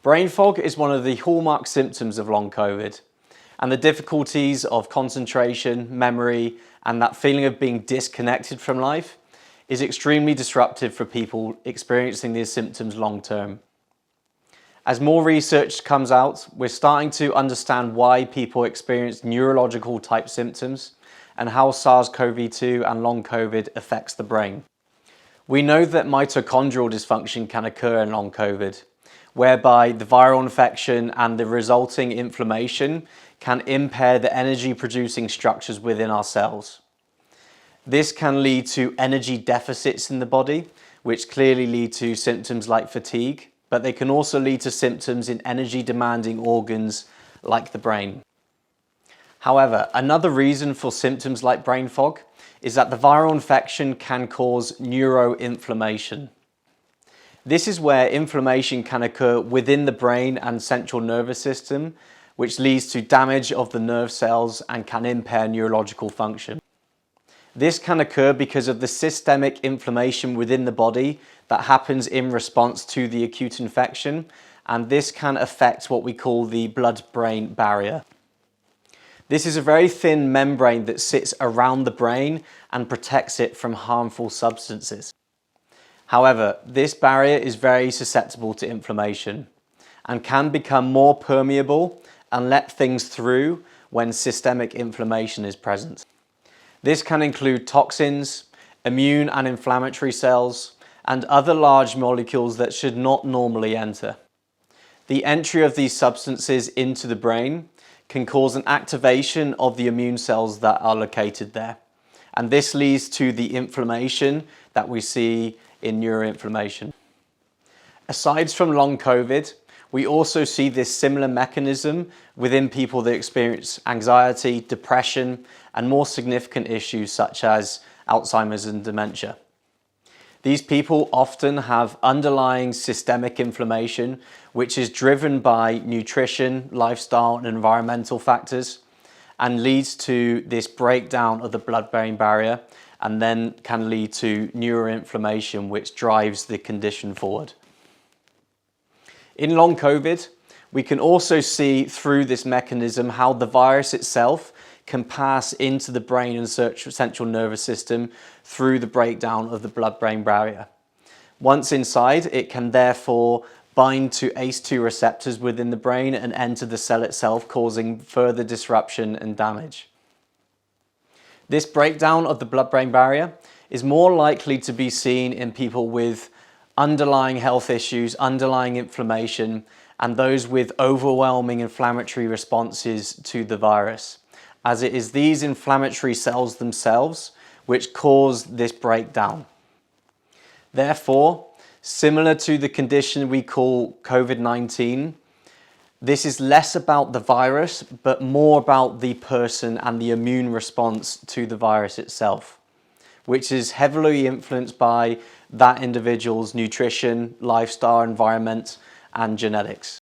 Brain fog is one of the hallmark symptoms of long COVID, and the difficulties of concentration, memory, and that feeling of being disconnected from life is extremely disruptive for people experiencing these symptoms long term. As more research comes out, we're starting to understand why people experience neurological type symptoms and how SARS-CoV-2 and long COVID affects the brain. We know that mitochondrial dysfunction can occur in long COVID, whereby the viral infection and the resulting inflammation can impair the energy-producing structures within our cells. This can lead to energy deficits in the body, which clearly lead to symptoms like fatigue, but they can also lead to symptoms in energy-demanding organs like the brain. However, another reason for symptoms like brain fog is that the viral infection can cause neuroinflammation. This is where inflammation can occur within the brain and central nervous system, which leads to damage of the nerve cells and can impair neurological function. This can occur because of the systemic inflammation within the body that happens in response to the acute infection, and this can affect what we call the blood-brain barrier. This is a very thin membrane that sits around the brain and protects it from harmful substances. However, this barrier is very susceptible to inflammation and can become more permeable and let things through when systemic inflammation is present. This can include toxins, immune and inflammatory cells, and other large molecules that should not normally enter. The entry of these substances into the brain can cause an activation of the immune cells that are located there. And this leads to the inflammation that we see in neuroinflammation. Aside from long COVID, we also see this similar mechanism within people that experience anxiety, depression, and more significant issues such as Alzheimer's and dementia. These people often have underlying systemic inflammation, which is driven by nutrition, lifestyle, and environmental factors, and leads to this breakdown of the blood-brain barrier, and then can lead to neuroinflammation, which drives the condition forward. In long COVID, we can also see through this mechanism how the virus itself can pass into the brain and central nervous system through the breakdown of the blood-brain barrier. Once inside, it can therefore bind to ACE2 receptors within the brain and enter the cell itself, causing further disruption and damage. This breakdown of the blood-brain barrier is more likely to be seen in people with underlying health issues, underlying inflammation, and those with overwhelming inflammatory responses to the virus, as it is these inflammatory cells themselves which cause this breakdown. Therefore, similar to the condition we call COVID-19, this is less about the virus, but more about the person and the immune response to the virus itself, which is heavily influenced by that individual's nutrition, lifestyle, environment, and genetics.